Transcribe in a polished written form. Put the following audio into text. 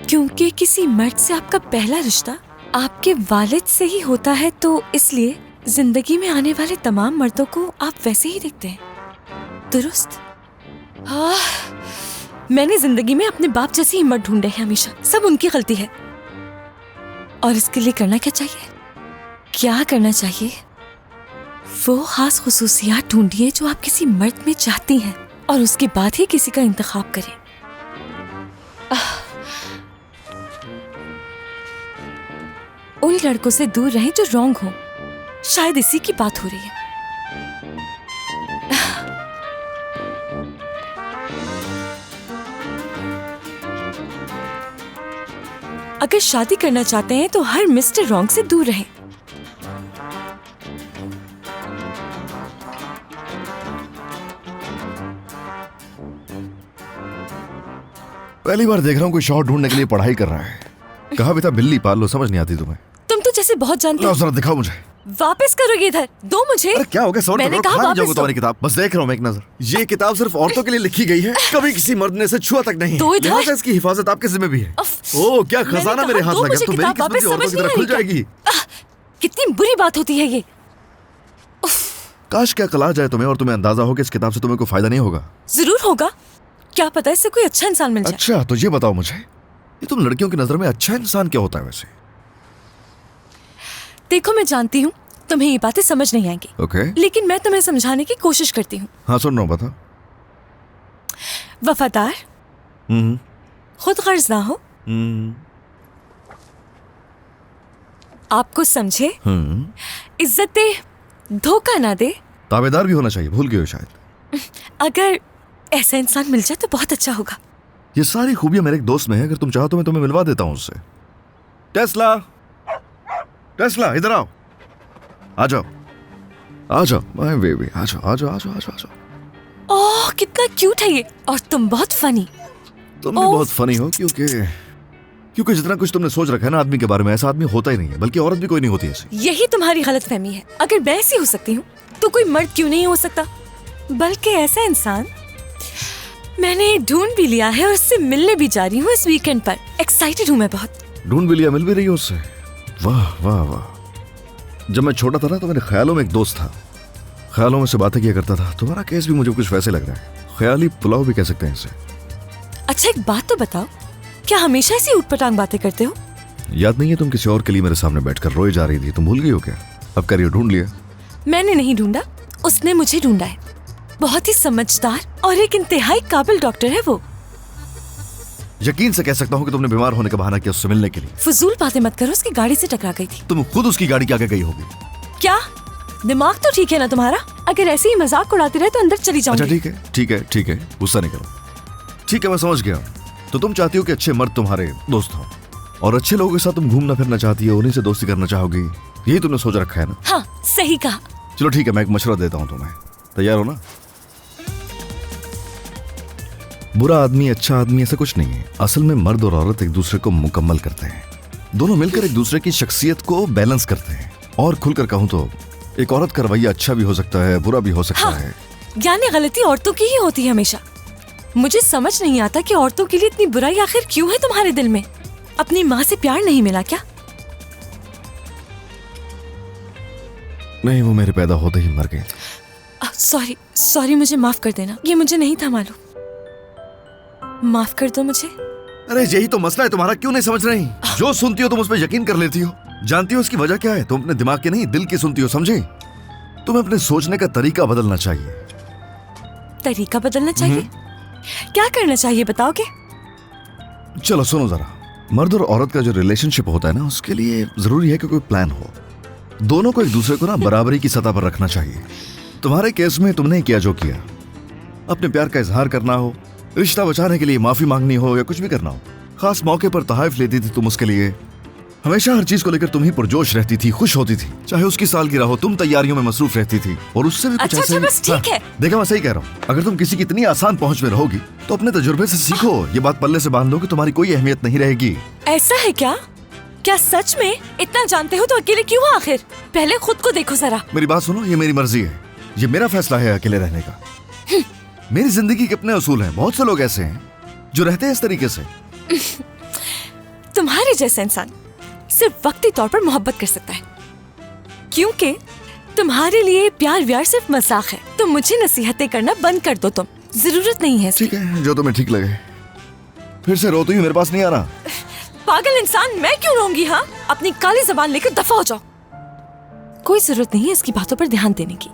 क्योंकि किसी मर्द से आपका पहला रिश्ता आपके वालिद से ही होता है, तो इसलिए जिंदगी में आने वाले तमाम मर्दों को आप वैसे ही देखते हैं, दुरुस्त? मैंने जिंदगी में अपने बाप जैसे ही मर्द ढूंढे हैं हमेशा, सब उनकी गलती है। और इसके लिए करना क्या चाहिए? क्या करना चाहिए? वो खास खुसूसियात ढूंढिए जो आप किसी मर्द में चाहती हैं, और उसके बाद ही किसी का इंतखाब करें। उन लड़कों से दूर रहें जो रॉन्ग हो। शायद इसी की बात हो रही है। अगर शादी करना चाहते हैं तो हर मिस्टर रॉन्ग से दूर रहें। पहली बार देख रहा हूँ कोई शॉट ढूंढने के लिए पढ़ाई कर रहा है। कहा भी था बिल्ली पाल लो, समझ नहीं आती तुम्हें। तुम तो जैसे बहुत जानते हो। जरा दिखाओ मुझे। वापस करो ये इधर, दो मुझे। अरे क्या हो गया? सॉरी, मैंने कहा वापस दो। तुम्हारी किताब बस देख रहा हूँ मैं एक नजर। ये किताब सिर्फ औरतों के लिए लिखी गई है, कभी किसी मर्द ने इसे छुआ तक नहीं। तो इधर लिहाजा इसकी हिफाजत आपके जिम्मे भी है। ओह क्या खजाना मेरे हाथ लगा, तो मेरी किस्मत भी औरतों की तरह खुल जाएगी। कितनी बुरी बात होती है ये। काश क्या कल आ जाए तुम्हें और तुम्हें अंदाजा हो कि इस किताब से तुम्हें कोई फायदा नहीं होगा। जरूर होगा, क्या पता इससे कोई अच्छा इंसान मिल जाए। अच्छा तो ये बताओ मुझे, ये तुम लड़कियों की नजर में अच्छा इंसान क्या होता है वैसे? देखो मैं जानती हूँ तुम्हें ये बातें समझ नहीं आएंगी, लेकिन मैं तुम्हें समझाने की कोशिश करती हूँ। हाँ सुन रहा हूँ, बता। वफादार, खुद गर्ज ना हो, आपको समझे, इज्जत दे, धोखा ना दे, ताबेदार भी होना चाहिए, भूल गए हो शायद। अगर ऐसा इंसान मिल जाए तो बहुत अच्छा होगा। ये सारी खूबियां मेरे एक दोस्त में है, अगर तुम चाहो तो मैं तुम्हें मिलवा देता हूँ उससे। टेस्ला, टेस्ला इधर आओ, आ जाओ, आ जाओ माय बेबी, आ जाओ, आ जाओ, आ जाओ, आ जाओ। ओह कितना क्यूट है ये, और तुम बहुत फनी। तुम भी बहुत फनी हो, क्योंकि जितना कुछ तुमने सोच रखा है ना आदमी के बारे में, ऐसा आदमी होता ही नहीं है, बल्कि औरत भी कोई नहीं होती ऐसी। यही तुम्हारी गलतफहमी है। अगर मैं ऐसी हो सकती हूँ तो कोई मर्द क्यों नहीं हो सकता? बल्कि ऐसा इंसान मैंने ढूंढ भी लिया है और उससे मिलने भी जा रही हूँ इस वीकेंड पर। एक्साइटेड हूँ मैं बहुत। ढूंढ भी लिया, मिल भी रही हो उससे? वाह वाह वाह। जब मैं छोटा था ना तो मेरे ख्यालों में एक दोस्त था, ख्यालों में से बातें किया करता था। तुम्हारा केस भी मुझे कुछ वैसे लग रहा है, ख्याली पुलाव भी कह सकते हैं इसे। अच्छा एक बात तो बताओ, क्या हमेशा ऐसी ऊटपटांग बातें करते हो? याद नहीं है तुम किसी और के लिए मेरे सामने बैठकर रोए जा रही थी, तुम भूल गई हो क्या? अब करिए, ढूंढ लिया। मैंने नहीं ढूंढा, उसने मुझे ढूंढा है। बहुत ही समझदार और एक इंतहाई काबिल डॉक्टर है वो। यकीन से कह सकता हूँ कि तुमने बीमार होने का बहाना किया उससे मिलने के लिए। फजूल बातें मत करो, उसकी गाड़ी से टकरा गई थी। तुम खुद उसकी गाड़ी के आगे गई होगी। क्या दिमाग तो ठीक है ना तुम्हारा? अगर ऐसे ही मजाक उड़ाती रहे तो अंदर चली जाऊंगी। अच्छा ठीक है, ठीक है, ठीक है, गुस्सा नहीं करो। ठीक है मैं समझ गया। तो तुम चाहती हो कि अच्छे मर्द तुम्हारे दोस्त हो, और अच्छे लोगों के साथ तुम घूमना फिरना चाहती हो, उन्हीं से दोस्ती करना चाहोगी, यही तुमने सोच रखा है ना? हाँ सही कहा। चलो ठीक है, मैं एक मशवरा देता हूँ तुम्हें, तैयार हो ना? बुरा आदमी अच्छा आदमी ऐसा कुछ नहीं है। असल में मर्द और औरत एक दूसरे को मुकम्मल करते हैं, दोनों मिलकर एक दूसरे की शख्सियत को बैलेंस करते हैं। और खुलकर कहूँ तो एक औरत का रवैया अच्छा भी हो सकता है, बुरा भी हो सकता है। यानी गलती औरतों की ही होती है हमेशा। मुझे समझ नहीं आता कि औरतों के लिए इतनी बुराई आखिर क्यों है तुम्हारे दिल में? अपनी माँ से प्यार नहीं मिला क्या? नहीं, वो मेरे पैदा होते ही मर गए। सॉरी सॉरी, मुझे माफ कर देना, ये मुझे नहीं था मालूम। माफ कर दो मुझे। अरे यही तो मसला है तुम्हारा, क्यों नहीं समझ रही? जो सुनती हो तुम उस पर यकीन कर लेती हो। जानती हो इसकी वजह क्या है? तुम अपने दिमाग के नहीं दिल की सुनती हो, समझे? तुम्हें अपने सोचने का तरीका बदलना चाहिए। तरीका बदलना चाहिए? क्या करना चाहिए बताओगे? चलो सुनो जरा। मर्द और औरत का जो रिलेशनशिप होता है ना, उसके लिए जरूरी है कि कोई प्लान हो। दोनों को एक दूसरे को ना बराबरी की सतह पर रखना चाहिए। तुम्हारे केस में तुमने क्या जो किया, अपने प्यार का इजहार करना हो, रिश्ता बचाने के लिए माफी मांगनी हो, या कुछ भी करना हो, खास मौके पर तोहफे लेती थी तुम उसके लिए। हमेशा हर चीज को लेकर तुम ही पुरजोश रहती थी, खुश होती थी। चाहे उसकी सालगिरह हो, तुम तैयारियों में मसरूफ रहती थी, और उससे भी कुछ ऐसे। बस ठीक है। देखा, मैं सही कह रहा हूँ। अगर तुम किसी की इतनी आसान पहुंच में रहोगी तो अपने तजुर्बे से सीखो। ये बात पल्ले से बांध लो कि तुम्हारी कोई अहमियत नहीं रहेगी। ऐसा है क्या? क्या सच में? इतना जानते हो तो अकेले क्यों हो आखिर? पहले खुद को देखो जरा। मेरी बात सुनो, ये मेरी मर्जी है, ये मेरा फैसला है अकेले रहने का। मेरी जिंदगी के अपने असूल हैं। बहुत से लोग ऐसे हैं जो रहते हैं इस तरीके से। तुम्हारे जैसा इंसान सिर्फ वक्ती तौर पर मोहब्बत कर सकता है, क्योंकि तुम्हारे लिए प्यार व्यार सिर्फ मजाक है। तो मुझे नसीहतें करना बंद कर दो, तुम जरूरत नहीं है इसकी। ठीक है, जो तुम्हें ठीक लगे। फिर से रोती हुई मेरे पास नहीं आना। पागल इंसान, मैं क्यों रहूंगी? हाँ, अपनी काली जबान लेकर दफा हो जाओ। कोई जरूरत नहीं है इसकी बातों पर ध्यान देने की।